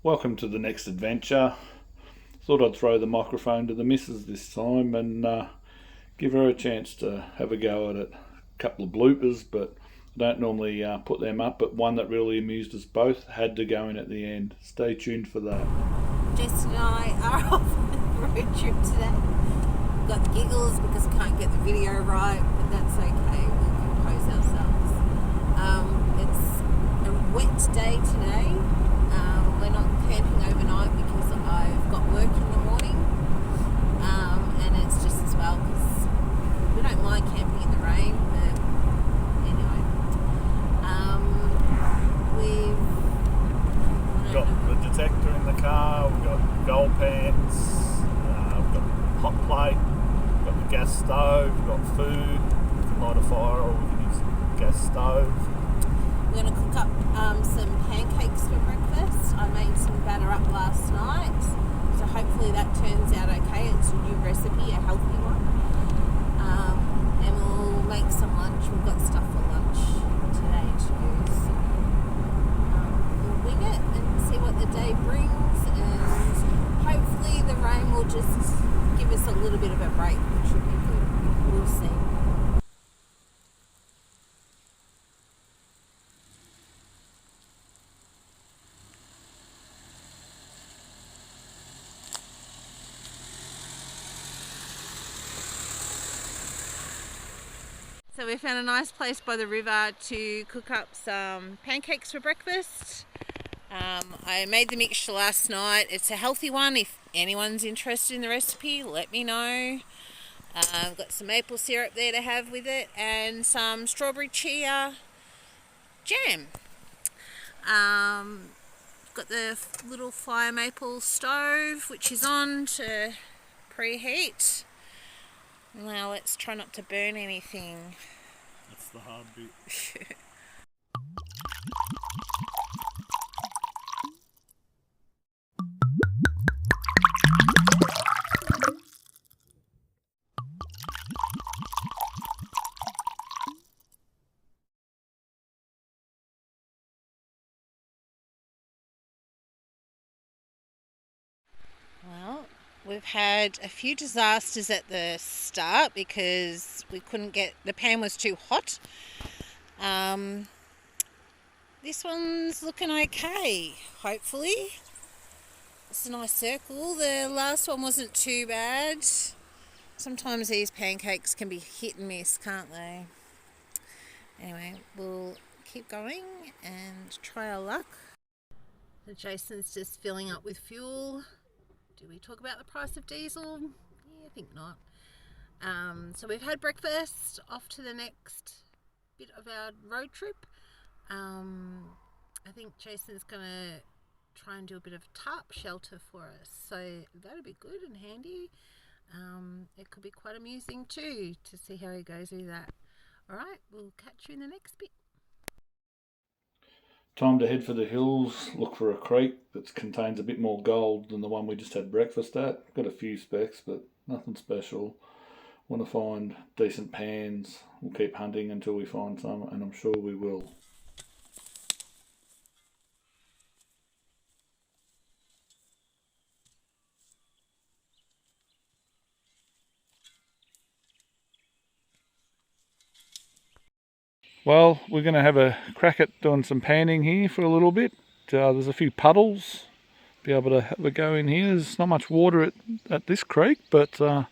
Welcome to the next adventure. Thought I'd throw the microphone to the missus this time and give her a chance to have a go at it. A couple of bloopers, but I don't normally put them up, but one that really amused us both had to go in at the end. Stay tuned for that. Jason and I are off on a road trip today. We've got giggles because we can't get the video right, but that's okay. We'll compose ourselves. It's a wet day today. We're not camping overnight because I've got work in the morning, and it's just as well because we don't mind camping in the rain, but anyway. We've got the detector in the car, we've got gold pans, we've got hot plate, we've got the gas stove, we've got food, we can light a fire or we can use the gas stove. We're going to cook up some pancakes for breakfast. I made some batter up last night, so hopefully that turns out okay. It's a new recipe, a healthy one. And we'll make some lunch. We've got stuff for lunch today too, so we'll wing it and see what the day brings, and hopefully the rain will just give us a little bit of a break, which would be good. We'll see. So we found a nice place by the river to cook up some pancakes for breakfast. I made the mixture last night. It's a healthy one. If anyone's interested in the recipe, let me know. I've got some maple syrup there to have with it and some strawberry chia jam. Got the little fire maple stove which is on to preheat. Now let's try not to burn anything. That's the hard bit. Well, we've had a few disasters at the start because we couldn't get, the pan was too hot. This one's looking okay, hopefully. It's a nice circle. The last one wasn't too bad. Sometimes these pancakes can be hit and miss, can't they? Anyway, we'll keep going and try our luck. So Jason's just filling up with fuel. Do we talk about the price of diesel? Yeah, I think not. So we've had breakfast, off to the next bit of our road trip. I think Jason's going to try and do a bit of tarp shelter for us, so that'll be good and handy. It could be quite amusing too to see how he goes with that. Alright, we'll catch you in the next bit. Time to head for the hills, look for a creek that contains a bit more gold than the one we just had breakfast at. Got a few specs, but nothing special. Want to find decent pans. We'll keep hunting until we find some, and I'm sure we will. Well, we're going to have a crack at doing some panning here for a little bit. There's a few puddles. Be able to have a go in here. There's not much water at this creek, but we'll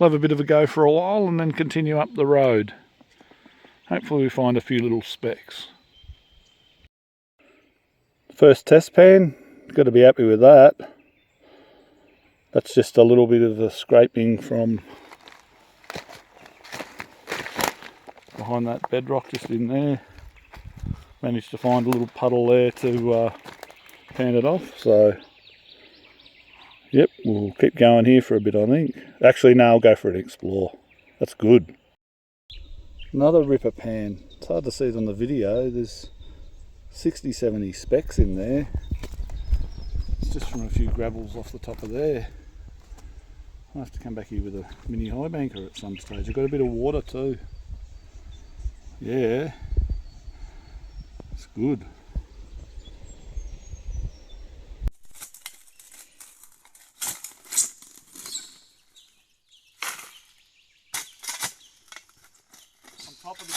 have a bit of a go for a while and then continue up the road. Hopefully we find a few little specks. First test pan, got to be happy with that. That's just a little bit of a scraping from behind that bedrock just in there. Managed to find a little puddle there to pan it off, so yep, we'll keep going here for a bit I think. Actually no, I'll go for an explore. That's good. Another ripper pan. It's hard to see it on the video. There's 60-70 specks in there. It's just from a few gravels off the top of there. I'll have to come back here with a mini high banker at some stage. I've got a bit of water too. Yeah, it's good.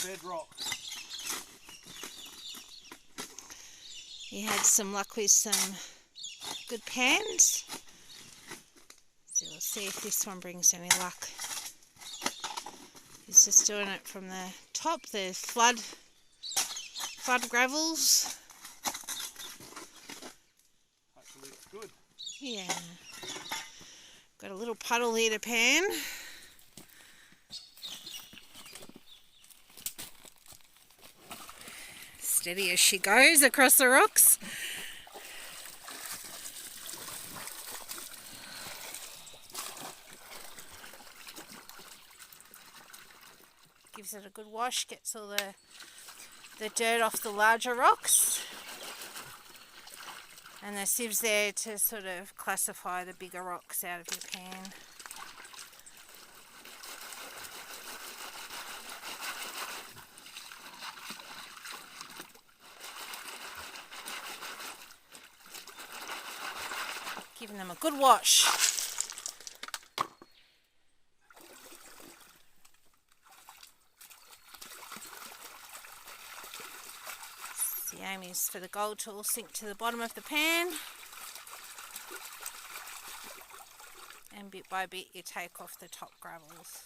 bedrock. He had some luck with some good pans. So we'll see if this one brings any luck. He's just doing it from the top, the flood gravels. Hopefully it's good. Yeah. Got a little puddle here to pan. Steady as she goes across the rocks. Gives it a good wash, gets all the dirt off the larger rocks. And the sieve's there to sort of classify the bigger rocks out of your pan. Giving them a good wash. The aim is for the gold to all sink to the bottom of the pan, and bit by bit you take off the top gravels.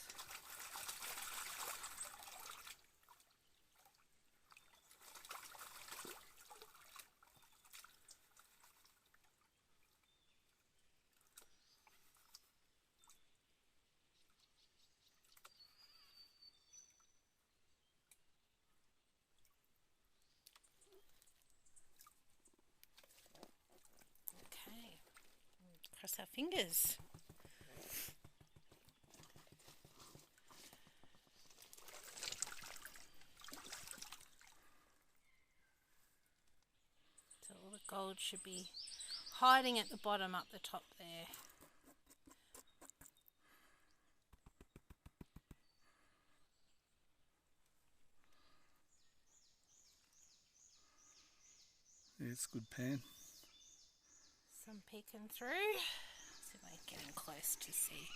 Cross our fingers. So all the gold should be hiding at the bottom up the top there. Yeah, it's a good pan. Some peeking through. See if I can get in close to see.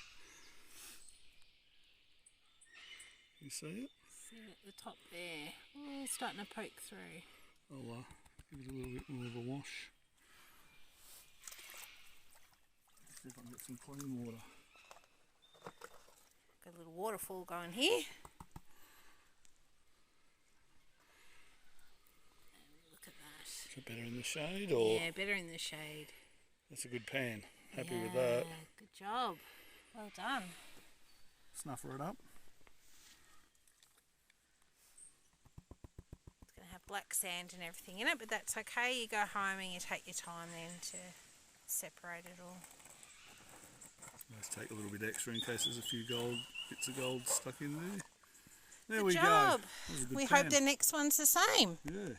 You see it? See it at the top there. Oh, starting to poke through. I'll give it a little bit more of a wash. See if I can get some clean water. Got a little waterfall going here. And look at that. Is it better in the shade or? Yeah, better in the shade. That's a good pan. Happy with that. Good job. Well done. Snuffer it up. It's going to have black sand and everything in it, but that's okay. You go home and you take your time then to separate it all. Let's take a little bit extra in case there's a few bits of gold stuck in there. There Good we job. go. We hope the next one's the same. Yeah.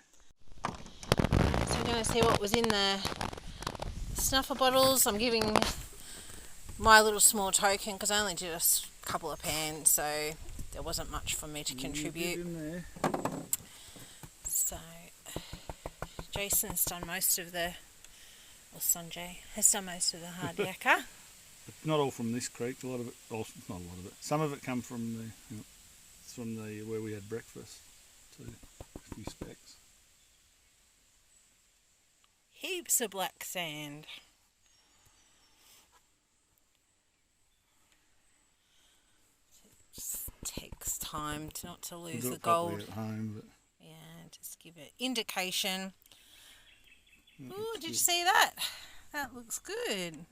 So we're going to see what was in the snuffer bottles. I'm giving my little small token because I only did a couple of pans, so there wasn't much for me to contribute. In there. So Jason's done most of the, or Sanjay has done most of the hard yakka. Not all from this creek. A lot of it. Oh, not a lot of it. Some of it come from the. It's from the where we had breakfast. Too. A few specks. Heaps of black sand. It just takes time not to lose We'll do the it properly gold. at home, but Yeah, just give it indication. yeah, Oh, it's did you good. see that? That looks good.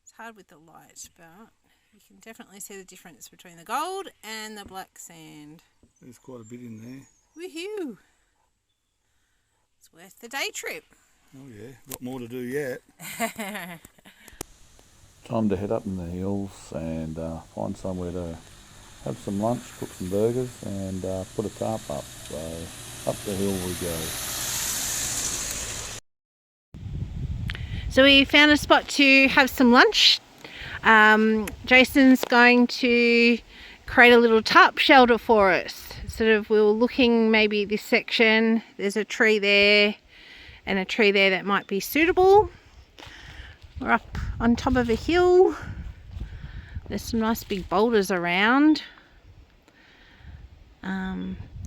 It's hard with the light, but you can definitely see the difference between the gold and the black sand. There's quite a bit in there. Woohoo! It's worth the day trip. Oh yeah, got more to do yet. Time to head up in the hills and find somewhere to have some lunch, cook some burgers and put a tarp up. So up the hill we go. So we found a spot to have some lunch. Jason's going to create a little tarp shelter for us. Sort of, we were looking maybe this section, there's a tree there and a tree there that might be suitable. We're up on top of a hill. There's some nice big boulders around.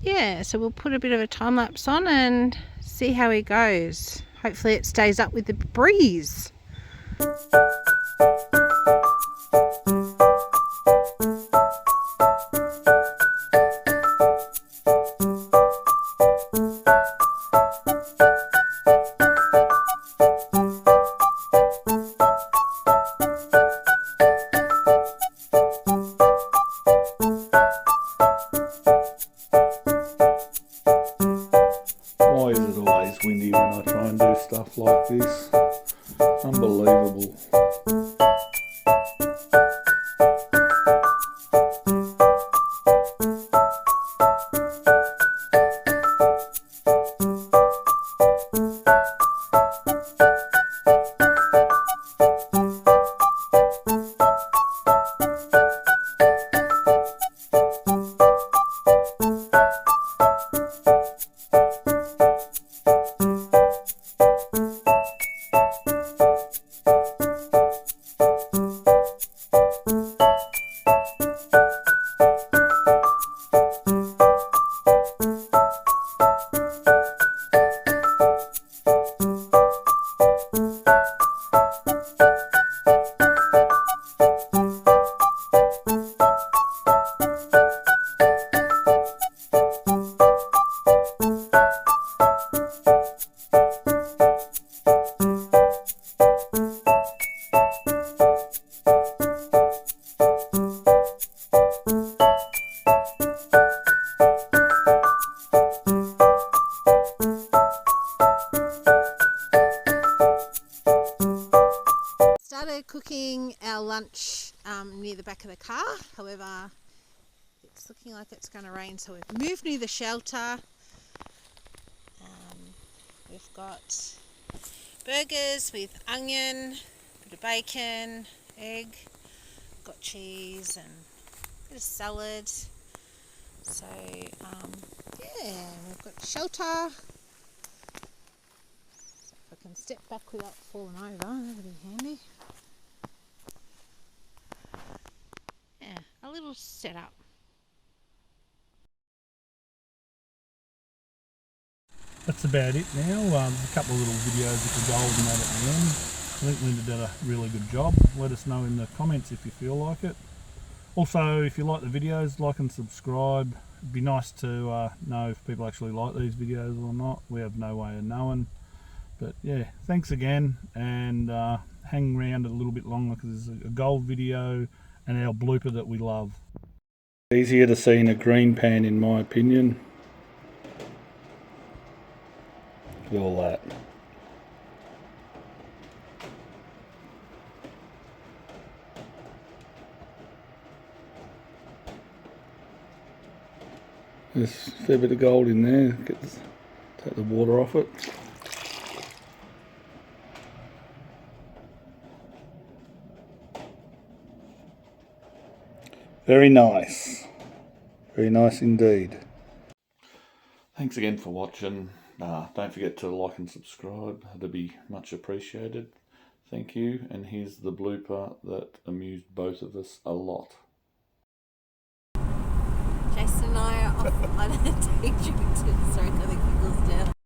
Yeah, so we'll put a bit of a time lapse on and see how he goes. Hopefully it stays up with the breeze. Why is it always windy when I try and do stuff like this? Unbelievable. Started cooking our lunch near the back of the car. However, it's looking like it's going to rain, so we've moved near the shelter. We've got burgers with onion, a bit of bacon, egg, got cheese and a bit of salad. So yeah, we've got shelter. So if I can step back without falling over, that'd be handy. Yeah, a little setup. That's about it now. There's a couple of little videos with the gold and that at the end. I think Linda did a really good job. Let us know in the comments if you feel like it. Also, if you like the videos, like and subscribe. It'd be nice to know if people actually like these videos or not. We have no way of knowing. But yeah, thanks again, and hang around a little bit longer because there's a gold video and our blooper that we love. Easier to see in a green pan, in my opinion. Look at all that. There's a fair bit of gold in there. Take the water off it. Very nice. Very nice indeed. Thanks again for watching. Don't forget to like and subscribe. That'd be much appreciated. Thank you. And here's the blooper that amused both of us a lot. Jason and I are off on a day trip to Sorry, nothing goes down.